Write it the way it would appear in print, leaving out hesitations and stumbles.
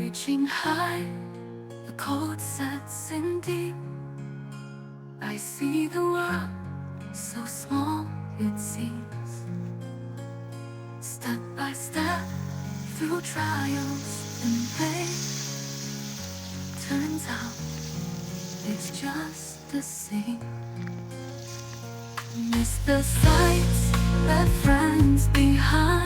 reaching high, the cold sets in deep. I see the world so small it seems. Step by step through trials and pain, turns out it's just the same. Miss the sights left friends behind.